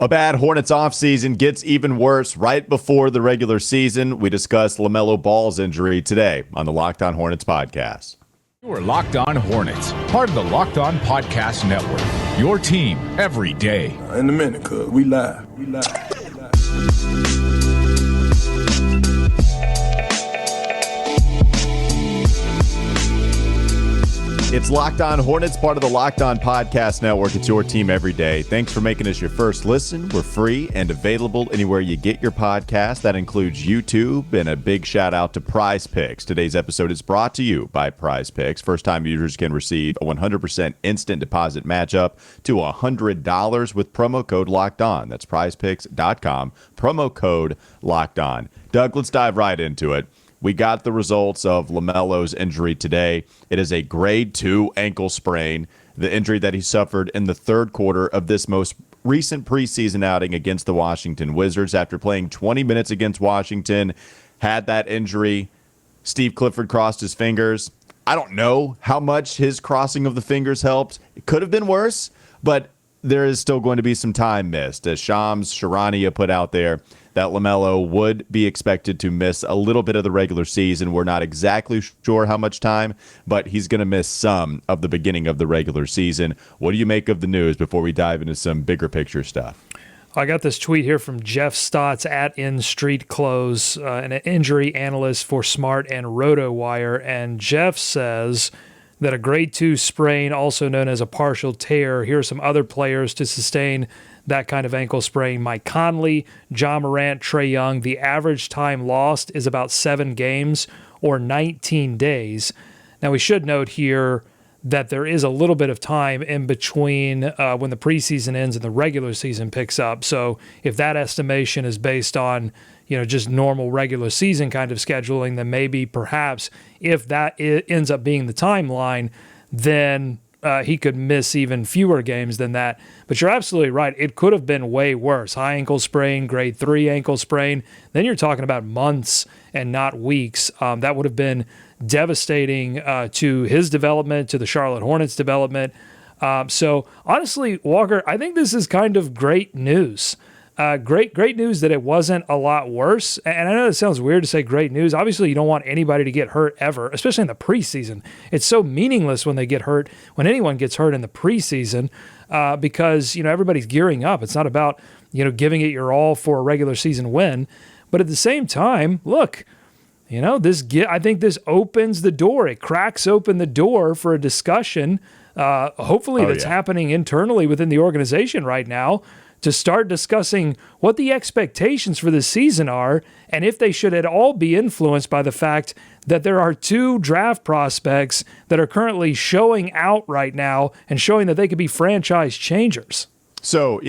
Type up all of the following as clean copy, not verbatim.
A bad Hornets offseason gets even worse right before the regular season. We discuss LaMelo Ball's injury today on the Locked On Hornets podcast. You're Locked On Hornets, part of the Locked On Podcast Network. Your team every day. In a minute, cuz we live. It's Locked On Hornets, part of the Locked On Podcast Network. It's your team every day. Thanks for making us your first listen. We're free and available anywhere you get your podcast. That includes YouTube, and a big shout out to PrizePicks. Today's episode is brought to you by PrizePicks. First-time users can receive a 100% instant deposit matchup to $100 with promo code Locked On. That's PrizePicks.com, promo code Locked On. Doug, let's dive right into it. We got the results of LaMelo's injury today. It is a grade 2 ankle sprain, the injury that he suffered in the third quarter of this most recent preseason outing against the Washington Wizards. After playing 20 minutes against Washington, had that injury. Steve Clifford crossed his fingers. I don't know how much his crossing of the fingers helped. It could have been worse, but there is still going to be some time missed. As Shams Charania put out there, that LaMelo would be expected to miss a little bit of the regular season. We're not exactly sure how much time, but he's going to miss some of the beginning of the regular season. What do you make of the news before we dive into some bigger picture stuff? I got this tweet here from Jeff Stotts at In Street Clothes, an injury analyst for Smart and RotoWire, and Jeff says that a grade 2 sprain, also known as a partial tear, here are some other players to sustain that kind of ankle sprain: Mike Conley, John Morant, Trae Young. The average time lost is about 7 games or 19 days. Now, we should note here that there is a little bit of time in between when the preseason ends and the regular season picks up. So if that estimation is based on, just normal regular season kind of scheduling, then maybe perhaps if that ends up being the timeline, then he could miss even fewer games than that. But you're absolutely right. It could have been way worse. High ankle sprain, grade 3 ankle sprain. Then you're talking about months and not weeks. That would have been devastating to his development, to the Charlotte Hornets development. So honestly, Walker, I think this is kind of great news. Great news that it wasn't a lot worse. And I know it sounds weird to say great news. Obviously, you don't want anybody to get hurt ever, especially in the preseason. It's so meaningless when they get hurt, when anyone gets hurt in the preseason, because, everybody's gearing up. It's not about, giving it your all for a regular season win. But at the same time, look, I think this opens the door. It cracks open the door for a discussion, hopefully that's happening internally within the organization right now, to start discussing what the expectations for this season are and if they should at all be influenced by the fact that there are 2 draft prospects that are currently showing out right now and showing that they could be franchise changers. So,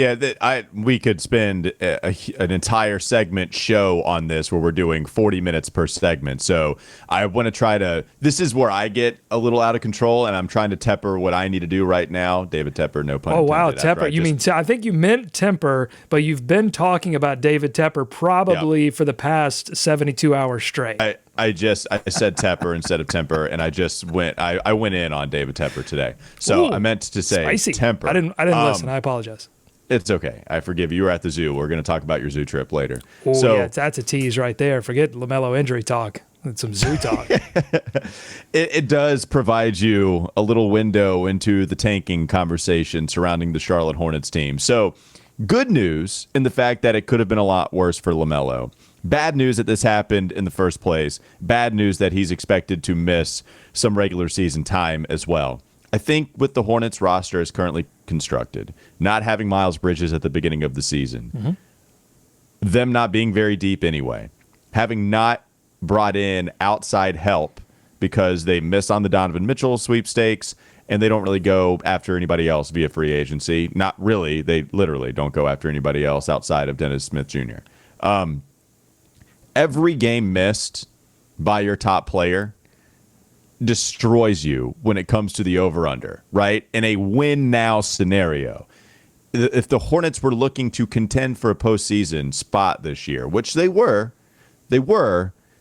we could spend an entire segment show on this where we're doing 40 minutes per segment. So I want to try to – this is where I get a little out of control, and I'm trying to temper what I need to do right now. David Tepper, no pun intended. Oh, wow, Tepper. I think you meant temper, but you've been talking about David Tepper probably for the past 72 hours straight. I said Tepper instead of temper, and I went in on David Tepper today. So I meant to say spicy. temper. I didn't listen. I apologize. It's okay. I forgive you. You were at the zoo. We're going to talk about your zoo trip later. Oh, yeah, that's a tease right there. Forget LaMelo injury talk. It's some zoo talk. It does provide you a little window into the tanking conversation surrounding the Charlotte Hornets team. So good news in the fact that it could have been a lot worse for LaMelo. Bad news that this happened in the first place. Bad news that he's expected to miss some regular season time as well. I think with the Hornets roster as currently constructed, not having Miles Bridges at the beginning of the season, them not being very deep anyway, having not brought in outside help because they miss on the Donovan Mitchell sweepstakes and they don't really go after anybody else via free agency. Not really. They literally don't go after anybody else outside of Dennis Smith Jr. Every game missed by your top player destroys you when it comes to the over-under, right? In a win-now scenario, if the Hornets were looking to contend for a postseason spot this year, which they were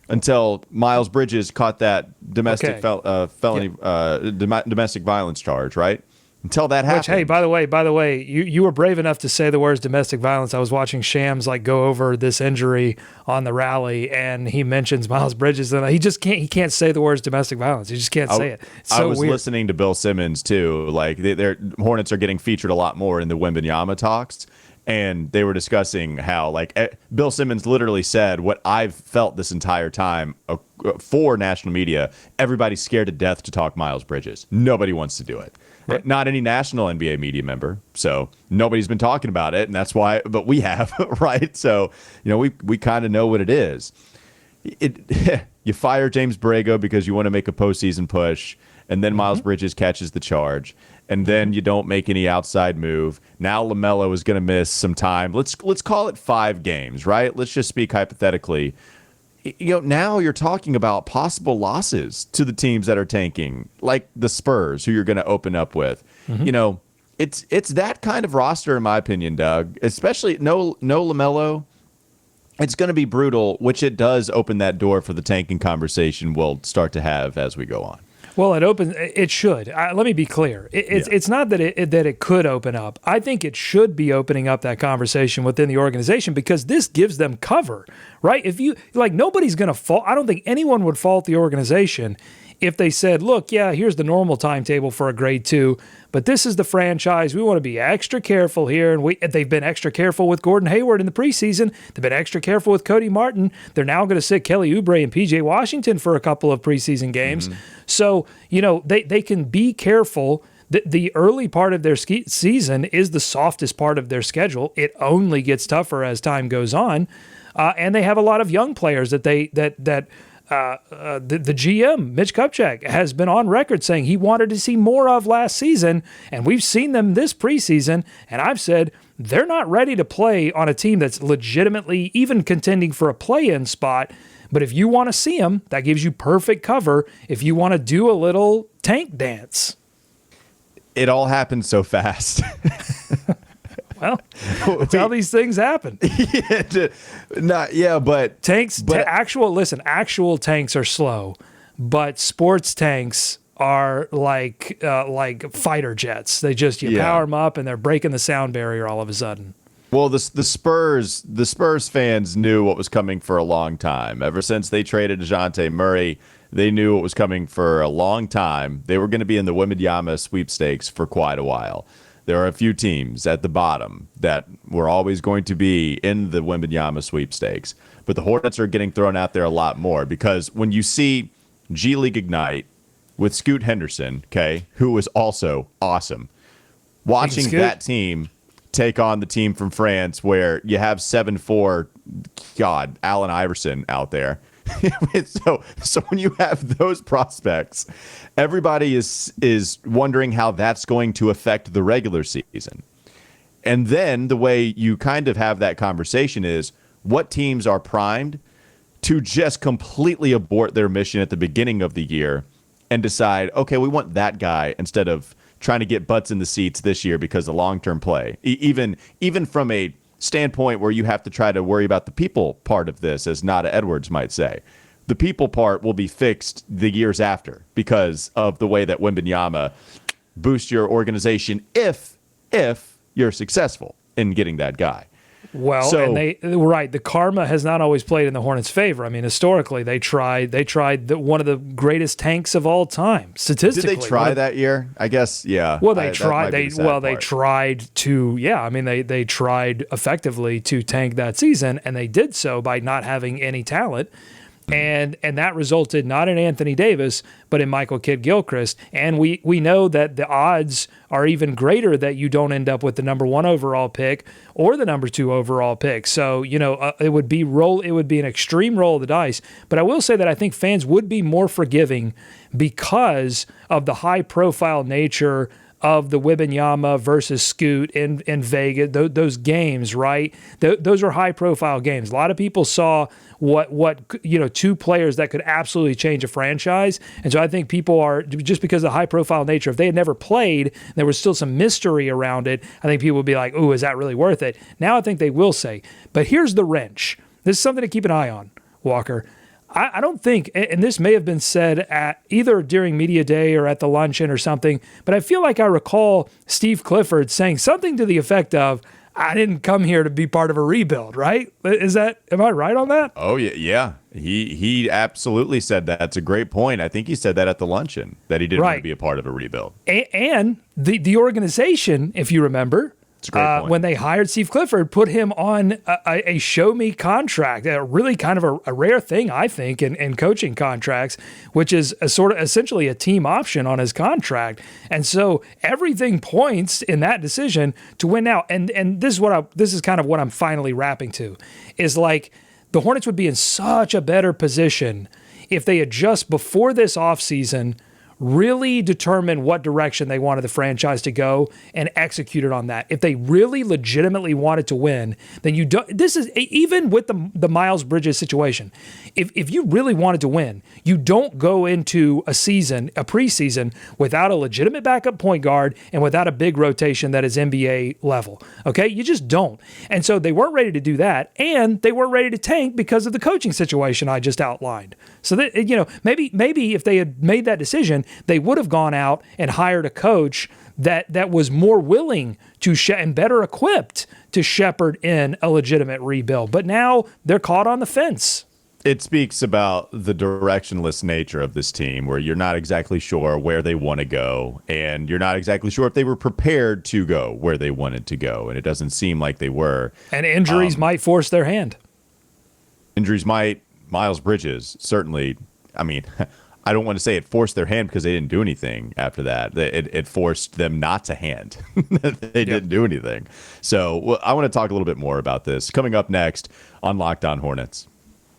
until Miles Bridges caught that domestic domestic violence charge, right? until that happens. Which, hey, by the way, you were brave enough to say the words domestic violence. I was watching Shams go over this injury on the rally, and he mentions Miles Bridges, and he can't say the words domestic violence. He just can't say it. It's so I was weird. listening to Bill Simmons too. Like their Hornets are getting featured a lot more in the Wemben Yama talks. And they were discussing how, Bill Simmons literally said what I've felt this entire time for national media. Everybody's scared to death to talk Miles Bridges. Nobody wants to do it. Right. Not any national NBA media member. So nobody's been talking about it, and that's why. But we have, right? So we kind of know what it is. You fire James Borrego because you want to make a postseason push, and then Miles Bridges catches the charge. And then you don't make any outside move. Now LaMelo is going to miss some time. Let's call it 5 games, right? Let's just speak hypothetically. Now you're talking about possible losses to the teams that are tanking, like the Spurs, who you're going to open up with. It's that kind of roster, in my opinion, Doug. Especially no LaMelo. It's going to be brutal, which it does open that door for the tanking conversation we'll start to have as we go on. Well, it should. Let me be clear. It's not that it could open up. I think it should be opening up that conversation within the organization because this gives them cover, right? If you nobody's going to fault. I don't think anyone would fault the organization if they said, look, yeah, here's the normal timetable for a grade 2, but this is the franchise. We want to be extra careful here. And they've been extra careful with Gordon Hayward in the preseason. They've been extra careful with Cody Martin. They're now going to sit Kelly Oubre and PJ Washington for a couple of preseason games. So, they can be careful. The early part of their season is the softest part of their schedule. It only gets tougher as time goes on. And they have a lot of young players that the GM, Mitch Kupchak, has been on record saying he wanted to see more of last season, and we've seen them this preseason, and I've said they're not ready to play on a team that's legitimately even contending for a play-in spot, but if you want to see them, that gives you perfect cover if you want to do a little tank dance. It all happened so fast. Well, that's how these things happen. But actual tanks are slow, but sports tanks are like fighter jets. They just power them up and they're breaking the sound barrier all of a sudden. Well, the Spurs fans knew what was coming for a long time. Ever since they traded DeJounte Murray, they knew what was coming for a long time. They were going to be in the Wemben Yama sweepstakes for quite a while. There are a few teams at the bottom that were always going to be in the Wemben Yama sweepstakes. But the Hornets are getting thrown out there a lot more because when you see G League Ignite with Scoot Henderson, who was also awesome, watching that team take on the team from France where you have 7'4", Allen Iverson out there. So when you have those prospects, everybody is wondering how that's going to affect the regular season. And then the way you kind of have that conversation is what teams are primed to just completely abort their mission at the beginning of the year and decide, okay, we want that guy instead of trying to get butts in the seats this year because of long-term play. Even from a standpoint where you have to try to worry about the people part of this, as Nada Edwards might say. The people part will be fixed the years after because of the way that Wemben Yama boosts your organization if you're successful in getting that guy. Well, and the karma has not always played in the Hornets' favor. I mean, historically, they tried one of the greatest tanks of all time. Statistically, did they try that year? I guess, yeah. Well, they tried. They tried to. Yeah, I mean, they tried effectively to tank that season, and they did so by not having any talent. And that resulted not in Anthony Davis, but in Michael Kidd-Gilchrist. And we know that the odds are even greater that you don't end up with the number 1 overall pick or the number 2 overall pick. So, it would be an extreme roll of the dice. But I will say that I think fans would be more forgiving because of the high-profile nature of the Wembanyama versus Scoot in Vegas, those games, right? Those are high-profile games. A lot of people saw what two players that could absolutely change a franchise, and so I think people are, just because of the high-profile nature, if they had never played, there was still some mystery around it, I think people would be like, ooh, is that really worth it? Now I think they will say. But here's the wrench. This is something to keep an eye on, Walker. I don't think, and this may have been said at either during media day or at the luncheon or something, but I feel like I recall Steve Clifford saying something to the effect of, I didn't come here to be part of a rebuild, right? Am I right on that? Oh, yeah. He absolutely said that. That's a great point. I think he said that at the luncheon, that he didn't want to be a part of a rebuild. And the organization, if you remember, it's a great point. When they hired Steve Clifford, put him on a show me contract, a really kind of a rare thing, I think, in coaching contracts, which is a sort of essentially a team option on his contract. And so everything points in that decision to win now. And this is kind of what I'm finally wrapping to, is like the Hornets would be in such a better position if they had just before this offseason really determine what direction they wanted the franchise to go and executed on that. If they really legitimately wanted to win, then you don't. This is even with the Miles Bridges situation. If you really wanted to win, you don't go into a preseason, without a legitimate backup point guard and without a big rotation that is NBA level. Okay, you just don't. And so they weren't ready to do that, and they weren't ready to tank because of the coaching situation I just outlined. So that maybe if they had made that decision, they would have gone out and hired a coach that was more willing to and better equipped to shepherd in a legitimate rebuild. But now they're caught on the fence. It speaks about the directionless nature of this team, where you're not exactly sure where they want to go, and you're not exactly sure if they were prepared to go where they wanted to go, and it doesn't seem like they were. And injuries might force their hand. Injuries might. Miles Bridges, certainly. I mean, I don't want to say it forced their hand because they didn't do anything after that. It forced them not to hand. They didn't do anything. So I want to talk a little bit more about this. Coming up next on Locked On Hornets.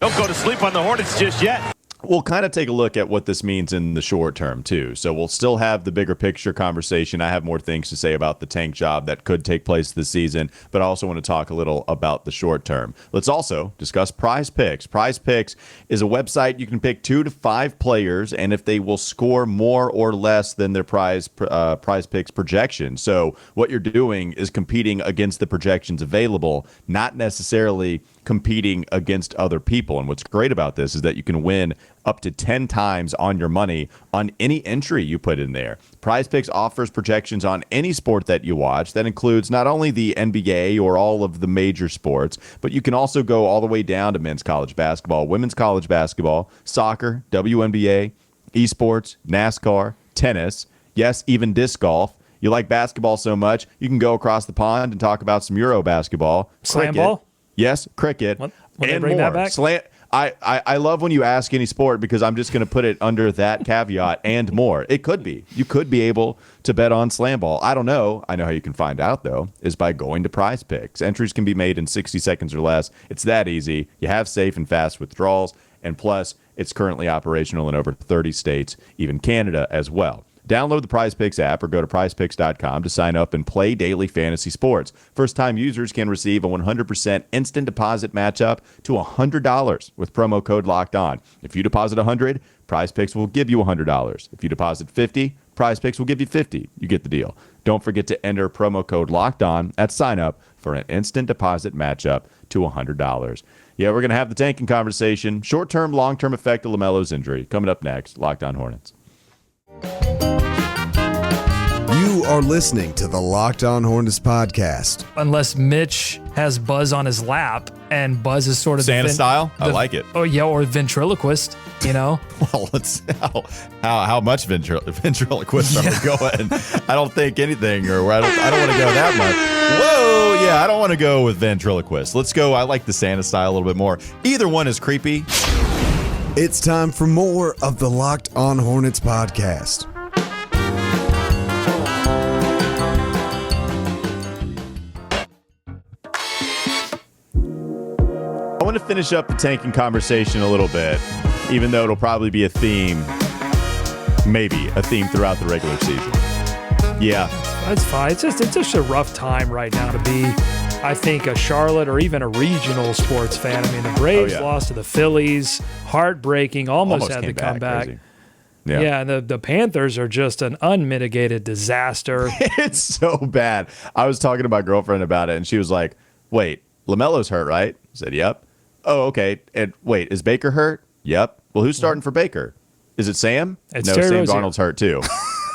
Don't go to sleep on the Hornets just yet. We'll kind of take a look at what this means in the short term, too. So we'll still have the bigger picture conversation. I have more things to say about the tank job that could take place this season, but I also want to talk a little about the short term. Let's also discuss PrizePicks. PrizePicks is a website you can pick 2 to 5 players, and if they will score more or less than their PrizePicks projection. So what you're doing is competing against the projections available, not necessarily competing against other people. And what's great about this is that you can win up to 10 times on your money on any entry you put in there. PrizePicks offers projections on any sport that you watch. That includes not only the NBA or all of the major sports, but you can also go all the way down to men's college basketball, women's college basketball, soccer, WNBA, esports, NASCAR, tennis, yes, even disc golf. You like basketball so much, you can go across the pond and talk about some Euro basketball. Slam ball? Yes, cricket, when and they bring more. that back? I love when you ask any sport, because I'm just going to put it under that caveat and more. It could be. You could be able to bet on slam ball. I don't know. I know how you can find out, though, is by going to PrizePicks. Entries can be made in 60 seconds or less. It's that easy. You have safe and fast withdrawals, and plus, it's currently operational in over 30 states, even Canada as well. Download the PrizePicks app or go to prizepicks.com to sign up and play daily fantasy sports. First-time users can receive a 100% instant deposit matchup to $100 with promo code Locked On. If you deposit $100, PrizePicks will give you $100. If you deposit $50, PrizePicks will give you $50. You get the deal. Don't forget to enter promo code Locked On at sign up for an instant deposit matchup to $100. Yeah, we're going to have the tanking conversation. Short-term, long-term effect of LaMelo's injury. Coming up next, Locked On Hornets. You are listening to the Locked On Hornets podcast. Unless Mitch has Buzz on his lap, and Buzz is sort of Santa style? I like it. Oh, yeah, or ventriloquist, you know? Well, let's how much ventriloquist are we going? I don't think anything, or I don't want to go that much. Whoa, yeah, I don't want to go with ventriloquist. Let's go. I like the Santa style a little bit more. Either one is creepy. It's time for more of the Locked On Hornets podcast. I want to finish up the tanking conversation a little bit, even though it'll probably be a theme, maybe a theme throughout the regular season. Yeah. That's fine. It's just a rough time right now to be, I think, a Charlotte or even a regional sports fan. I mean, the Braves lost to the Phillies, heartbreaking, almost had to come back. Yeah, and the Panthers are just an unmitigated disaster. It's so bad. I was talking to my girlfriend about it, and she was like, wait, LaMelo's hurt, right? I said, yep. Oh, okay. And wait, is Baker hurt? Yep. Well, who's starting for Baker? Is it Sam? It's no, Terry Sam Rozier. Darnold's hurt too.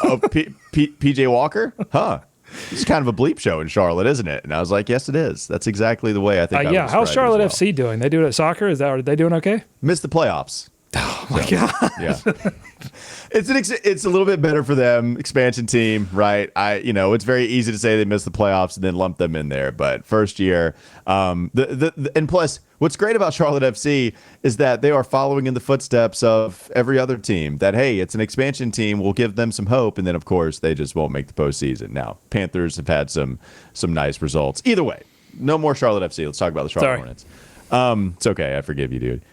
Oh, PJ Walker? Huh. It's kind of a bleep show in Charlotte, isn't it? And I was like, yes, it is. That's exactly the way I think I would yeah. How's describe Charlotte it as well. FC doing? They doing at soccer? Are they doing okay? Missed the playoffs. Oh my God. Yeah. It's a little bit better for them, expansion team, right? It's very easy to say they missed the playoffs and then lump them in there, but first year, and plus, what's great about Charlotte FC is that they are following in the footsteps of every other team. That hey, it's an expansion team, we'll give them some hope, and then of course they just won't make the postseason. Now, Panthers have had some nice results. Either way, no more Charlotte FC. Let's talk about the Charlotte Hornets. It's okay, I forgive you, dude.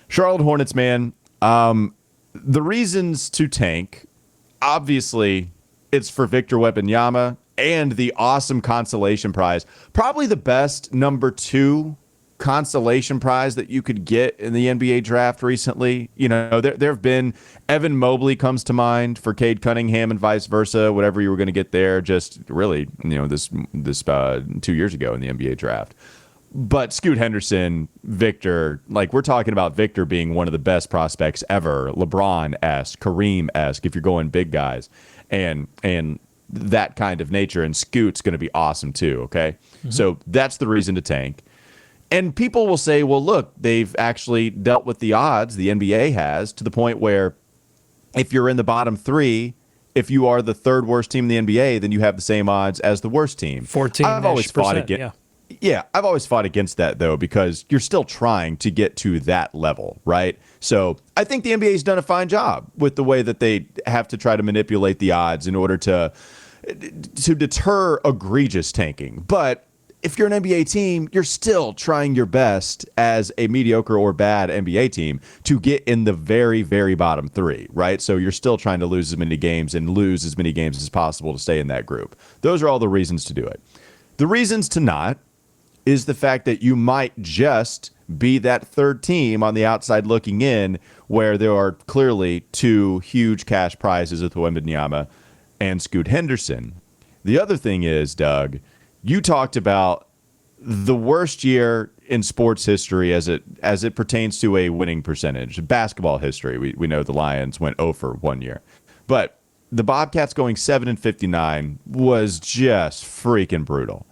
Charlotte Hornets, man. The reasons to tank, obviously, it's for Victor Wembanyama and the awesome consolation prize. Probably the best number 2 consolation prize that you could get in the NBA draft recently. There have been Evan Mobley comes to mind for Cade Cunningham and vice versa. Whatever you were going to get there, just really, this 2 years ago in the NBA draft. But Scoot Henderson, Victor, we're talking about Victor being one of the best prospects ever, LeBron-esque, Kareem-esque, if you're going big guys, and that kind of nature. And Scoot's going to be awesome too, okay? Mm-hmm. So that's the reason to tank. And people will say, well, look, they've actually dealt with the odds, the NBA has, to the point where if you're in the bottom 3, if you are the 3rd worst team in the NBA, then you have the same odds as the worst team. 14%. I've always fought against. Yeah, I've always fought against that, though, because you're still trying to get to that level, right? So I think the NBA's done a fine job with the way that they have to try to manipulate the odds in order to deter egregious tanking. But if you're an NBA team, you're still trying your best as a mediocre or bad NBA team to get in the very, very bottom 3, right? So you're still trying to lose as many games and lose as many games as possible to stay in that group. Those are all the reasons to do it. The reasons to not is the fact that you might just be that 3rd team on the outside looking in, where there are clearly 2 huge cash prizes with Wembanyama and Scoot Henderson. The other thing is, Doug, you talked about the worst year in sports history as it pertains to a winning percentage. Basketball history, we know the Lions went 0 for 1 year. But the Bobcats going 7-59 was just freaking brutal.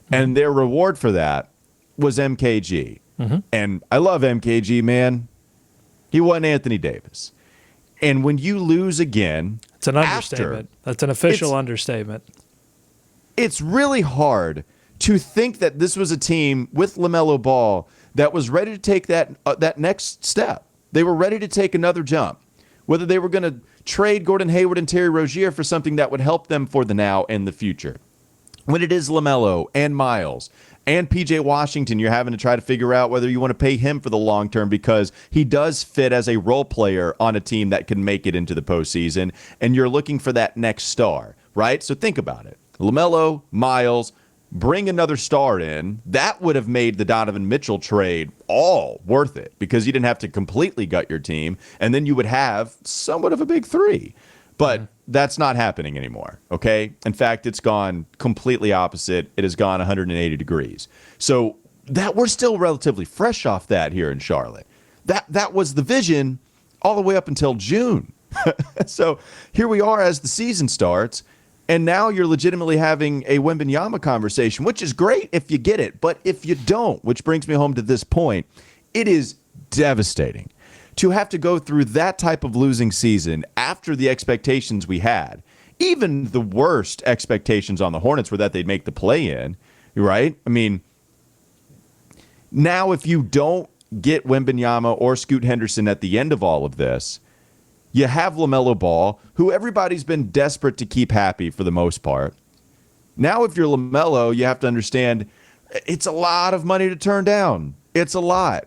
And their reward for that was MKG. Mm-hmm. And I love MKG, man. He won Anthony Davis. And when you lose again... It's an understatement. That's an official understatement. It's really hard to think that this was a team with LaMelo Ball that was ready to take that next step. They were ready to take another jump. Whether they were going to trade Gordon Hayward and Terry Rozier for something that would help them for the now and the future. When it is LaMelo and Miles and PJ Washington, you're having to try to figure out whether you want to pay him for the long term, because he does fit as a role player on a team that can make it into the postseason, and you're looking for that next star, right? So think about it. LaMelo, Miles, bring another star in. That would have made the Donovan Mitchell trade all worth it, because you didn't have to completely gut your team, and then you would have somewhat of a big 3. But that's not happening anymore, okay? In fact, it's gone completely opposite. It has gone 180 degrees. So that we're still relatively fresh off that here in Charlotte. That was the vision all the way up until June. So here we are as the season starts, and now you're legitimately having a Wembanyama conversation, which is great if you get it. But if you don't, which brings me home to this point, it is devastating to have to go through that type of losing season after the expectations we had. Even the worst expectations on the Hornets were that they'd make the play-in, right? I mean, now if you don't get Wembanyama or Scoot Henderson at the end of all of this, you have LaMelo Ball, who everybody's been desperate to keep happy for the most part. Now if you're LaMelo, you have to understand it's a lot of money to turn down. It's a lot.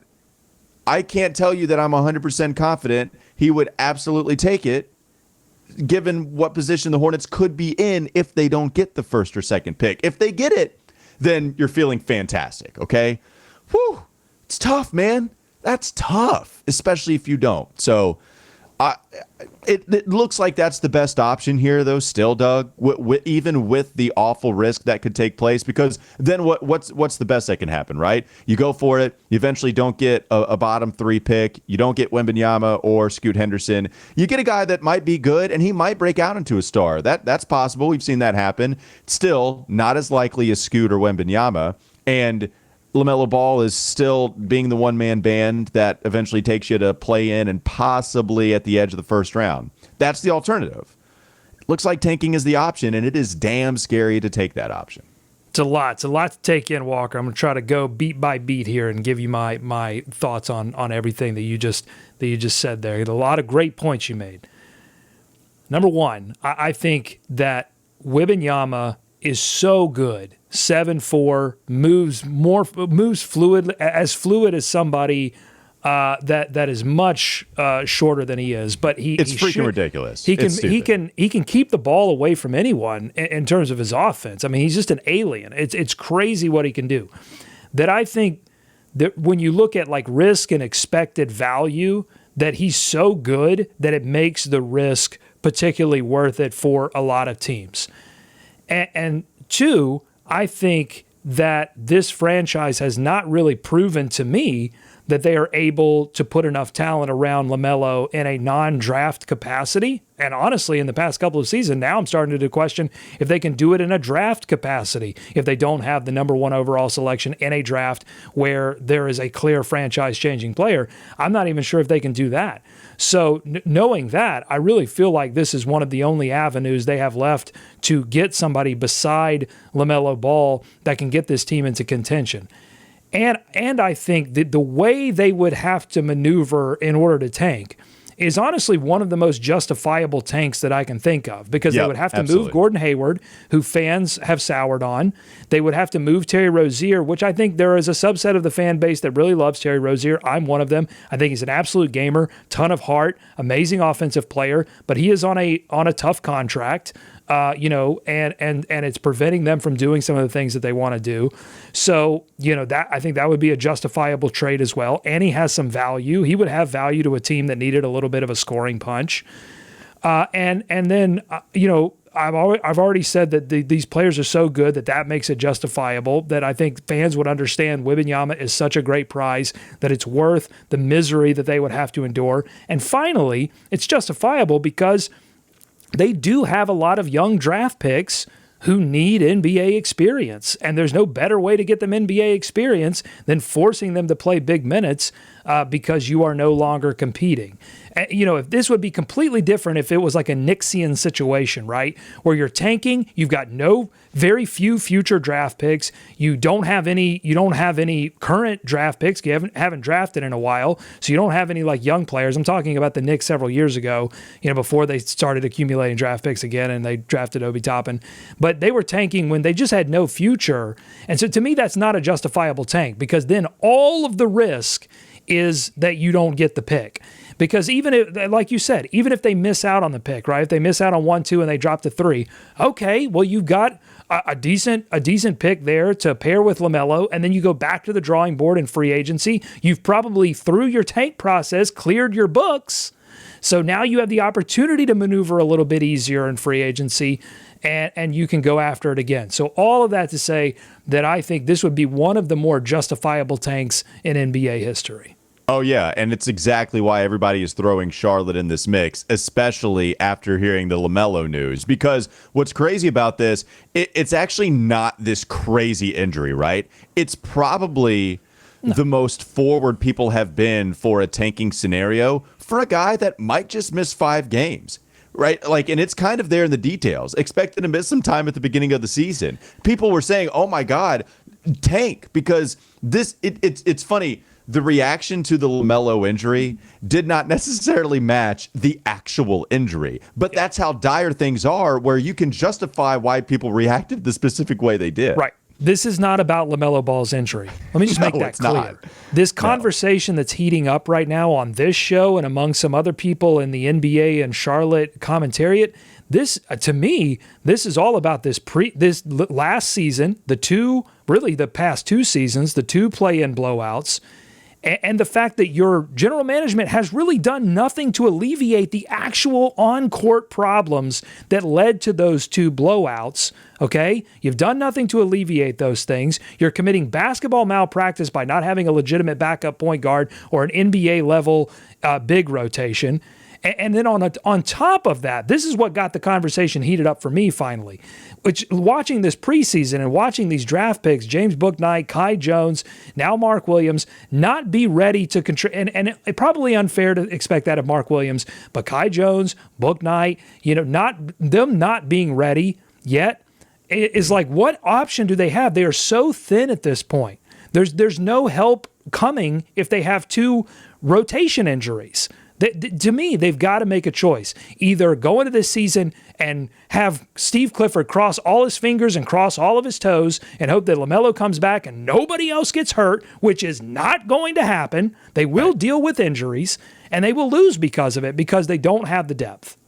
I can't tell you that I'm 100% confident he would absolutely take it, given what position the Hornets could be in if they don't get the 1st or 2nd pick. If they get it, then you're feeling fantastic, okay? Whew, it's tough, man. That's tough, especially if you don't. So It looks like that's the best option here, though. Still, Doug, even with the awful risk that could take place, because then what's the best that can happen, right? You go for it. You eventually don't get a bottom 3 pick. You don't get Wemben Yama or Scoot Henderson. You get a guy that might be good, and he might break out into a star. That's possible. We've seen that happen. Still, not as likely as Scoot or Wemben Yama, and LaMelo Ball is still being the one-man band that eventually takes you to play in and possibly at the edge of the first round. That's the alternative. It looks like tanking is the option, and it is damn scary to take that option. It's a lot to take in, Walker. I'm going to try to go beat by beat here and give you my thoughts on everything that you just said there. A lot of great points you made. Number one, I think that Wembanyama is so good. 7'4", moves fluid as somebody that is much shorter than he is, but it's freaking ridiculous. He can keep the ball away from anyone in terms of his offense. I mean, he's just an alien. It's crazy what he can do. That I think that when you look at like risk and expected value, that he's so good that it makes the risk particularly worth it for a lot of teams. And two, I think that this franchise has not really proven to me that they are able to put enough talent around LaMelo in a non-draft capacity. And honestly, in the past couple of seasons, now I'm starting to question if they can do it in a draft capacity, if they don't have the number 1 overall selection in a draft where there is a clear franchise-changing player. I'm not even sure if they can do that. So knowing that, I really feel like this is one of the only avenues they have left to get somebody beside LaMelo Ball that can get this team into contention. And I think that the way they would have to maneuver in order to tank is honestly one of the most justifiable tanks that I can think of, because they would have to move Gordon Hayward, who fans have soured on. They would have to move Terry Rozier, which I think there is a subset of the fan base that really loves Terry Rozier. I'm one of them. I think he's an absolute gamer, ton of heart, amazing offensive player, but he is on a tough contract. And it's preventing them from doing some of the things that they want to do. So, that I think that would be a justifiable trade as well. And he has some value. He would have value to a team that needed a little bit of a scoring punch. And then I've already said that these players are so good that makes it justifiable, that I think fans would understand Wembanyama is such a great prize that it's worth the misery that they would have to endure. And finally, it's justifiable because they do have a lot of young draft picks who need NBA experience, and there's no better way to get them NBA experience than forcing them to play big minutes because you are no longer competing. If this would be completely different if it was like a Nixian situation, right, where you're tanking, you've got very few future draft picks, you don't have any current draft picks, you haven't drafted in a while, so you don't have any like young players. I'm talking about the Knicks several years ago, before they started accumulating draft picks again and they drafted Obi Toppin. But they were tanking when they just had no future. And so to me, that's not a justifiable tank, because then all of the risk is that you don't get the pick. Because even if, like you said, even if they miss out on the pick, right? If they miss out on 1, 2, and they drop to 3, okay, well, you've got a decent pick there to pair with LaMelo, and then you go back to the drawing board in free agency. You've probably, through your tank process, cleared your books. So now you have the opportunity to maneuver a little bit easier in free agency, and you can go after it again. So all of that to say that I think this would be one of the more justifiable tanks in NBA history. Oh, yeah, and it's exactly why everybody is throwing Charlotte in this mix, especially after hearing the LaMelo news. Because what's crazy about this, it's actually not this crazy injury, right? It's probably the most forward people have been for a tanking scenario for a guy that might just miss 5 games. Right? And it's kind of there in the details. Expected to miss some time at the beginning of the season. People were saying, oh my God, tank, because it's funny. The reaction to the LaMelo injury did not necessarily match the actual injury. But that's how dire things are, where you can justify why people reacted the specific way they did. Right. This is not about LaMelo Ball's injury. Let me just make that clear. Not. This conversation that's heating up right now on this show and among some other people in the NBA and Charlotte commentariat, this, to me, this is all about this last season, the past 2 seasons, the 2 play-in blowouts, And the fact that your general management has really done nothing to alleviate the actual on-court problems that led to those two blowouts, okay? You've done nothing to alleviate those things. You're committing basketball malpractice by not having a legitimate backup point guard or an NBA-level big rotation. And then on top of that, this is what got the conversation heated up for me finally, which watching this preseason and watching these draft picks, James Bouknight, Kai Jones, now Mark Williams, not be ready to contribute. And it probably unfair to expect that of Mark Williams, but Kai Jones, Bouknight, not being ready yet is like, what option do they have? They are so thin at this point. There's no help coming if they have two rotation injuries. To me, they've got to make a choice. Either go into this season and have Steve Clifford cross all his fingers and cross all of his toes and hope that LaMelo comes back and nobody else gets hurt, which is not going to happen. They will deal with injuries, and they will lose because of it, because they don't have the depth.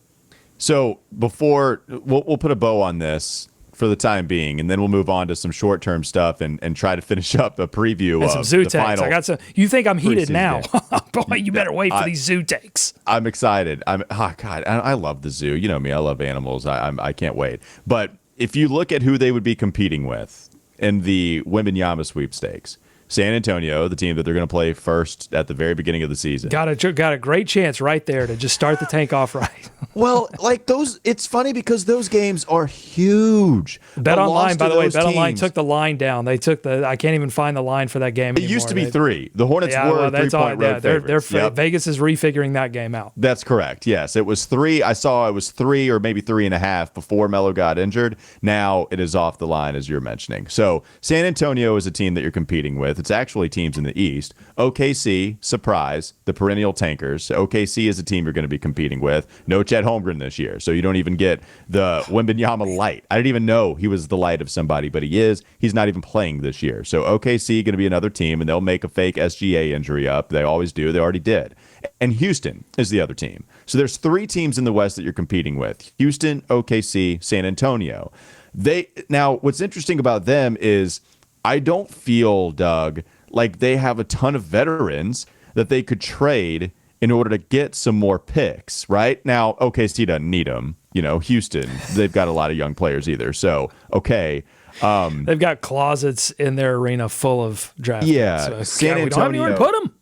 So before we'll put a bow on this for the time being, and then we'll move on to some short-term stuff and try to finish up a preview and of some zoo the takes. final. I got some. You think I'm heated now? Game. Boy, you better wait for these zoo takes. I'm excited. God, I love the zoo. You know me. I love animals. I can't wait. But if you look at who they would be competing with in the Wemben Yama sweepstakes, San Antonio, the team that they're going to play first at the very beginning of the season. Got a great chance right there to just start the tank off right. Well, like those, it's funny because those games are huge. BetOnline, by the way, BetOnline took the line down. They took I can't even find the line for that game anymore. It used to be 3. The Hornets were 3-point road favorites. Vegas is refiguring that game out. That's correct. Yes, it was 3. I saw it was 3 or maybe 3.5 before Melo got injured. Now it is off the line, as you're mentioning. So San Antonio is a team that you're competing with. It's actually teams in the East. OKC, surprise, the perennial tankers. OKC is a team you're going to be competing with. No Chet Holmgren this year, so you don't even get the Wembanyama light. I didn't even know he was the light of somebody, but he is. He's not even playing this year. So OKC going to be another team, and they'll make a fake SGA injury up. They always do. They already did. And Houston is the other team. So there's 3 teams in the West that you're competing with. Houston, OKC, San Antonio. Now, what's interesting about them is I don't feel, Doug, like they have a ton of veterans that they could trade in order to get some more picks, right? Now, OKC doesn't need them. Houston, they've got a lot of young players either. So, okay. They've got closets in their arena full of draft picks. So San Antonio. We don't have anywhere to put them.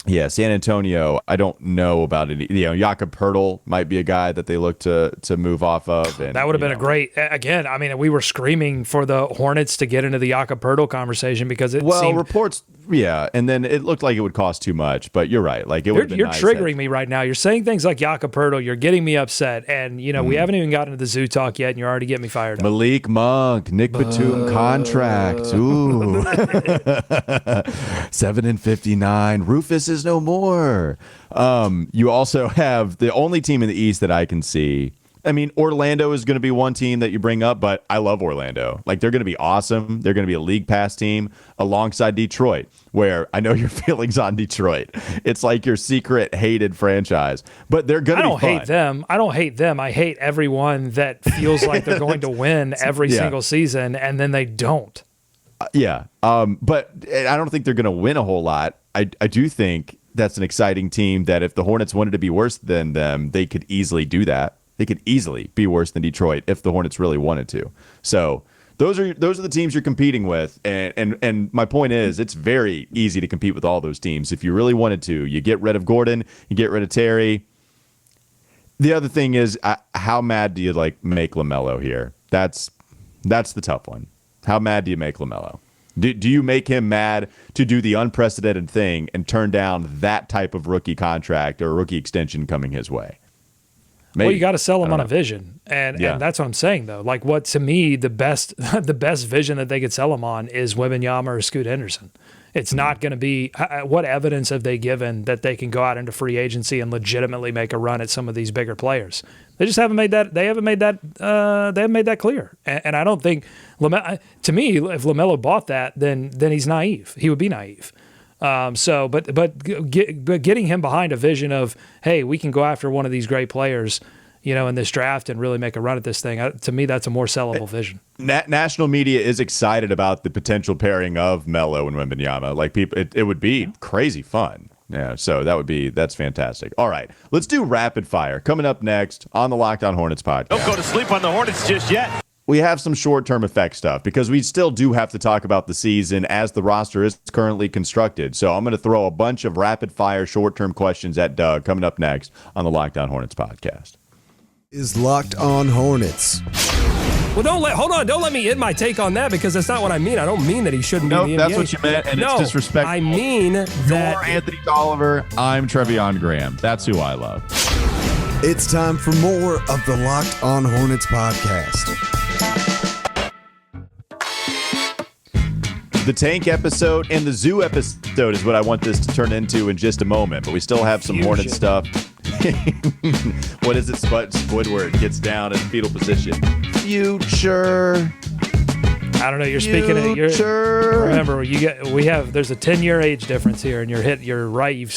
Yeah, San Antonio, I don't know about it. Jakob Poeltl might be a guy that they look to move off of. And, that would have been a great, again, I mean, we were screaming for the Hornets to get into the Jakob Poeltl conversation because seemed... reports, yeah, and then it looked like it would cost too much, but you're right. Like, it would have been nice. You're triggering me right now. You're saying things like Jakob Poeltl, you're getting me upset, and, we haven't even gotten to the zoo talk yet, and you're already getting me fired up. Malik Monk, Nick Batum contract. Ooh. 7-59. Rufus is no more. You also have the only team in the East that I can see. I mean, Orlando is going to be one team that you bring up, but I love Orlando. Like, they're going to be awesome. They're going to be a league pass team alongside Detroit, where I know your feelings on Detroit. It's like your secret hated franchise, but they're going to be fun. I don't hate them. I hate everyone that feels like they're going to win every single season, and then they don't. But I don't think they're going to win a whole lot. I do think that's an exciting team that if the Hornets wanted to be worse than them, they could easily do that. They could easily be worse than Detroit if the Hornets really wanted to. So those are the teams you're competing with. And my point is, it's very easy to compete with all those teams. If you really wanted to, you get rid of Gordon, you get rid of Terry. The other thing is, how mad do you make LaMelo here? That's the tough one. How mad do you make LaMelo? Do you make him mad to do the unprecedented thing and turn down that type of rookie contract or rookie extension coming his way? Maybe. Well, you got to sell them on a vision, and that's what I'm saying though. Like, what to me the best vision that they could sell them on is Wembanyama or Scoot Henderson. It's not going to be what evidence have they given that they can go out into free agency and legitimately make a run at some of these bigger players. They just haven't made that. They haven't made that clear. And I don't think to me, if LaMelo bought that, then he's naive. He would be naive. But getting him behind a vision of, hey, we can go after one of these great players, in this draft and really make a run at this thing. To me, that's a more sellable vision. National media is excited about the potential pairing of Melo and Wemben. Like it would be crazy fun. Yeah, so that's fantastic. All right, let's do rapid fire. Coming up next on the Locked On Hornets podcast. Don't go to sleep on the Hornets just yet. We have some short-term effect stuff because we still do have to talk about the season as the roster is currently constructed. So I'm going to throw a bunch of rapid-fire short-term questions at Doug coming up next on the Locked On Hornets podcast. Is Locked On Hornets. Well, don't let me hit my take on that because that's not what I mean. I don't mean that he shouldn't be in the NBA. That's what you meant, and it's disrespectful. I mean that You're Anthony Tolliver. I'm Trevion Graham. That's who I love. It's time for more of the Locked On Hornets podcast. The Tank episode and the Zoo episode is what I want this to turn into in just a moment, but we still have some Hornet stuff. What is it? Squidward gets down in fetal position. Future. I don't know. You're speaking of. Remember, there's a 10-year age difference here, and you're right. You've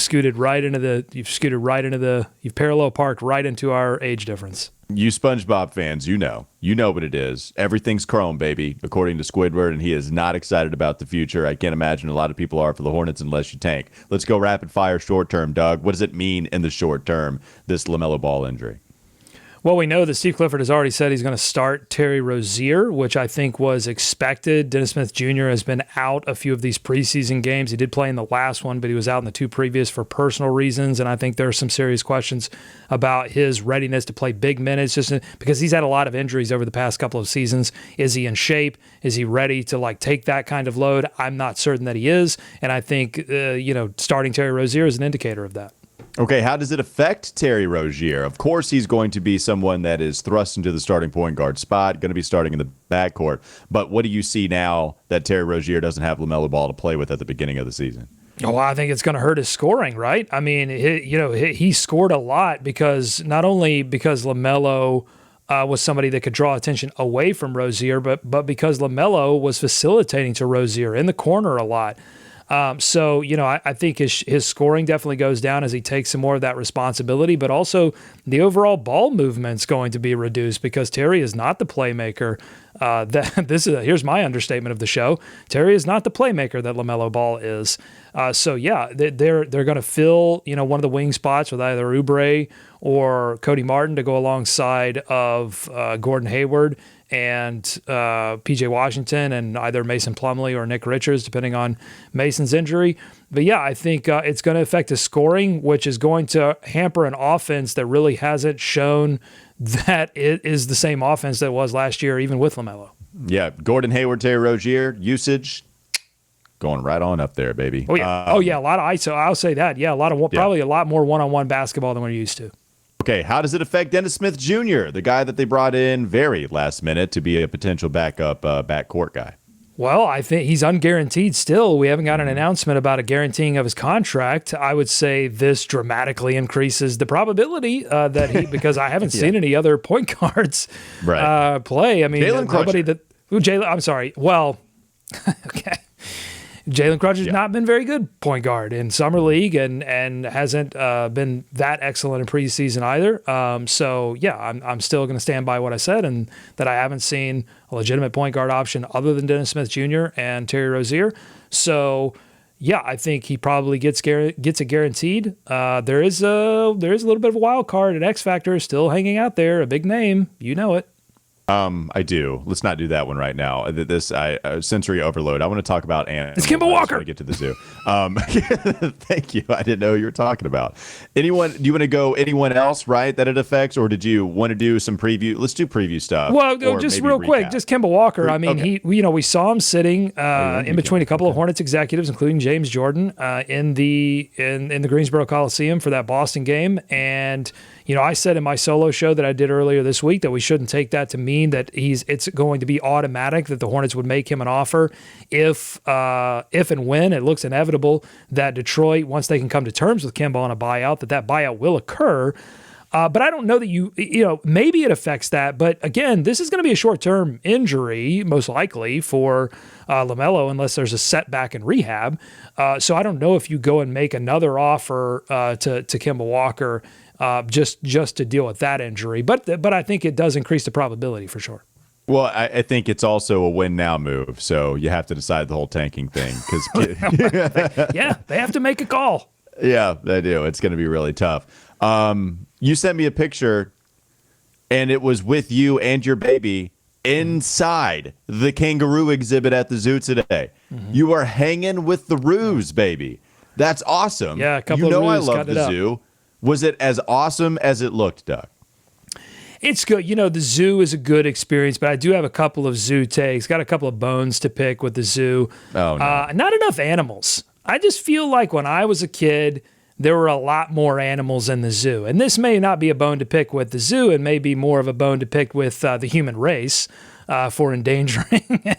parallel parked right into our age difference. You SpongeBob fans, you know what it is. Everything's chrome, baby, according to Squidward, and he is not excited about the future. I can't imagine a lot of people are for the Hornets unless you tank. Let's go rapid fire short term, Doug. What does it mean in the short term, this LaMelo Ball injury? Well, we know that Steve Clifford has already said he's going to start Terry Rozier, which I think was expected. Dennis Smith Jr. has been out a few of these preseason games. He did play in the last one, but he was out in the two previous for personal reasons, and I think there are some serious questions about his readiness to play big minutes just because he's had a lot of injuries over the past couple of seasons. Is he in shape? Is he ready to take that kind of load? I'm not certain that he is, and I think starting Terry Rozier is an indicator of that. Okay, how does it affect Terry Rozier? Of course, he's going to be someone that is thrust into the starting point guard spot, going to be starting in the backcourt. But what do you see now that Terry Rozier doesn't have LaMelo Ball to play with at the beginning of the season? Well, I think it's going to hurt his scoring, right? I mean, he scored a lot not only because LaMelo was somebody that could draw attention away from Rozier, but because LaMelo was facilitating to Rozier in the corner a lot. So I think his scoring definitely goes down as he takes some more of that responsibility, but also the overall ball movement's going to be reduced because Terry is not the playmaker. Here's my understatement of the show. Terry is not the playmaker that LaMelo Ball is. They're going to fill one of the wing spots with either Oubre or Cody Martin to go alongside of Gordon Hayward and PJ Washington and either Mason Plumlee or Nick Richards, depending on Mason's injury. But yeah, I think it's going to affect his scoring, which is going to hamper an offense that really hasn't shown that it is the same offense that it was last year, even with LaMelo. Yeah, Gordon Hayward, Terry Rozier, usage going right on up there, baby. Oh yeah, a lot of ISO. I'll say that. Yeah, probably a lot more one-on-one basketball than we're used to. Okay, how does it affect Dennis Smith Jr., the guy that they brought in very last minute to be a potential backup backcourt guy? Well, I think he's unguaranteed still. We haven't got an announcement about a guaranteeing of his contract. I would say this dramatically increases the probability that because I haven't seen any other point guards play. I mean, nobody that – I'm sorry. Well, okay. Jalen Crutcher's not been very good point guard in summer league and hasn't been that excellent in preseason either. I'm still going to stand by what I said and that I haven't seen a legitimate point guard option other than Dennis Smith Jr. and Terry Rozier. So yeah, I think he probably gets it guaranteed. There is a little bit of a wild card. An X factor is still hanging out there. A big name, you know it. I do. Let's not do that one right now. This sensory overload. I want to talk about animals. It's Kemba Walker. I get to the zoo. Thank you. I didn't know who you were talking about. Do you want to go anyone else, right, that it affects, or did you want to do some preview? Let's do preview stuff. Well, just real quick, just Kemba Walker. I mean, we saw him sitting in between a couple of Hornets executives, including James Jordan, in the Greensboro Coliseum for that Boston game, and I said in my solo show that I did earlier this week that we shouldn't take that to mean that it's going to be automatic that the Hornets would make him an offer if and when it looks inevitable that Detroit, once they can come to terms with Kemba on a buyout, that buyout will occur. But I don't know that maybe it affects that. But again, this is going to be a short-term injury, most likely, for LaMelo, unless there's a setback in rehab. So I don't know if you go and make another offer to Kemba Walker just to deal with that injury. But I think it does increase the probability for sure. Well, I think it's also a win now move, so you have to decide the whole tanking thing because Yeah, they have to make a call. Yeah, they do. It's going to be really tough. You sent me a picture, and it was with you and your baby inside the kangaroo exhibit at the zoo today. Mm-hmm. You are hanging with the roos, baby. That's awesome. Yeah, a couple of roos. I love the zoo. Was it as awesome as it looked, Doug? It's good. The zoo is a good experience, but I do have a couple of zoo takes. Got a couple of bones to pick with the zoo. Oh, no. Not enough animals. I just feel like when I was a kid, there were a lot more animals in the zoo. And this may not be a bone to pick with the zoo. It may be more of a bone to pick with the human race for endangering,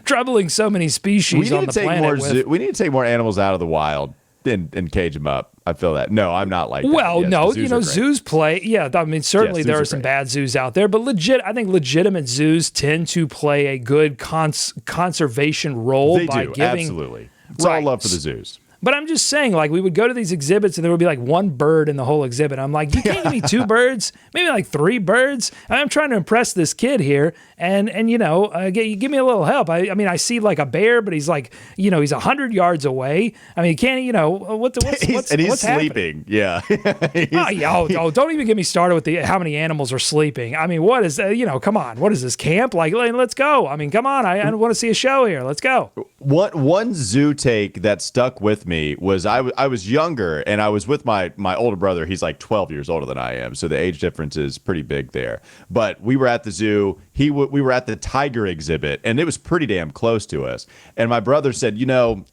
troubling so many species on the planet. We need to take more animals out of the wild and cage them up. I feel that. No, I'm not like that. Well, yes, no, zoos play. Yeah, I mean, certainly there are some bad zoos out there, but I think legitimate zoos tend to play a good conservation role by giving. Absolutely. It's all love for the zoos. But I'm just saying, like, we would go to these exhibits and there would be like one bird in the whole exhibit. I'm like, you can't give me 2 birds, maybe like 3 birds. I'm trying to impress this kid here, and give me a little help. I mean, I see like a bear, but he's like, he's 100 yards away. I mean, what's he's sleeping? Yeah. Don't even get me started with how many animals are sleeping. I mean, what is come on, what is this camp? Like, let's go. I mean, come on, I want to see a show here. Let's go. One zoo take that stuck with me was I was younger and I was with my older brother. He's like 12 years older than I am, so the age difference is pretty big there. But we were at the zoo. We were at the tiger exhibit, and it was pretty damn close to us. And my brother said,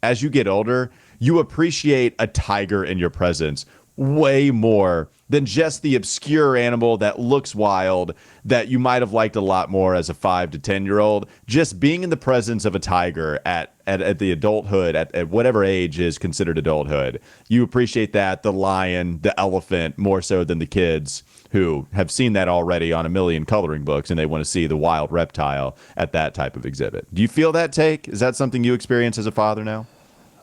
as you get older, you appreciate a tiger in your presence way more than just the obscure animal that looks wild that you might have liked a lot more as a 5 to 10-year-old. Just being in the presence of a tiger at the adulthood, at whatever age is considered adulthood, you appreciate that, the lion, the elephant, more so than the kids who have seen that already on a million coloring books and they want to see the wild reptile at that type of exhibit. Do you feel that take? Is that something you experience as a father now?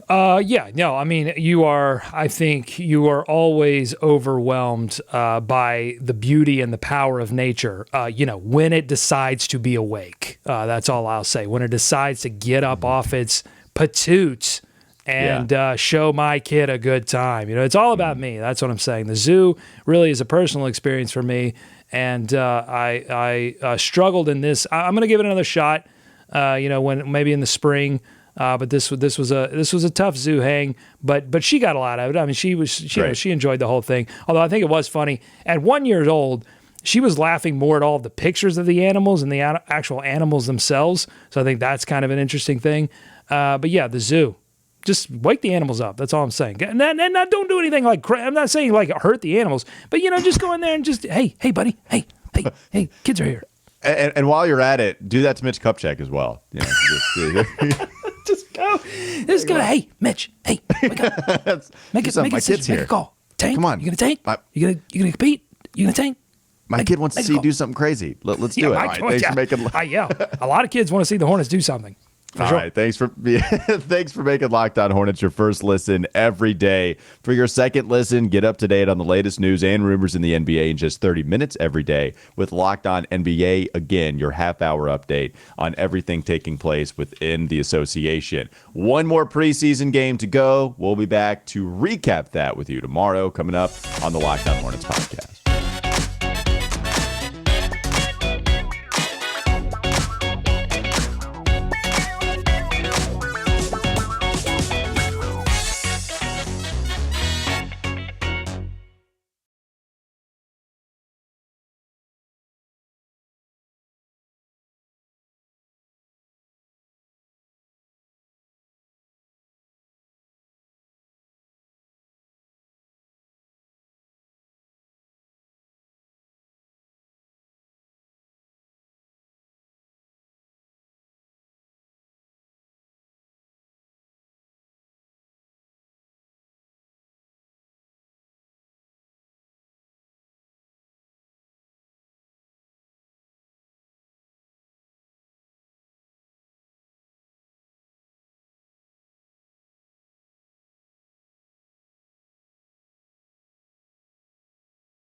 Yeah, no, I mean, I think you are always overwhelmed by the beauty and the power of nature, when it decides to be awake. That's all I'll say. When it decides to get up off its patoot and show my kid a good time. It's all about me. That's what I'm saying. The zoo really is a personal experience for me, and I struggled in this. I'm going to give it another shot, when maybe in the spring. But this was a tough zoo hang, but she got a lot out of it. I mean, she enjoyed the whole thing. Although I think it was funny. At 1 year old, she was laughing more at all of the pictures of the animals and the actual animals themselves. So I think that's kind of an interesting thing. But yeah, the zoo, just wake the animals up. That's all I'm saying. And don't do anything like I'm not saying like hurt the animals, but just go in there and just hey buddy, hey, kids are here. And while you're at it, do that to Mitch Kupchak as well. Just go. Hey, Mitch. Hey, wake up. Make a decision. Make a call. Tank. Come on. You gonna tank? You gonna compete? You gonna tank? My kid wants to see you do something crazy. Let's do it. All right, thanks for making. A lot of kids want to see the Hornets do something. All right, thanks for making Locked On Hornets your first listen every day. For your second listen, get up to date on the latest news and rumors in the NBA in just 30 minutes every day with Locked On NBA. Again, your half-hour update on everything taking place within the association. One more preseason game to go. We'll be back to recap that with you tomorrow, coming up on the Locked On Hornets podcast.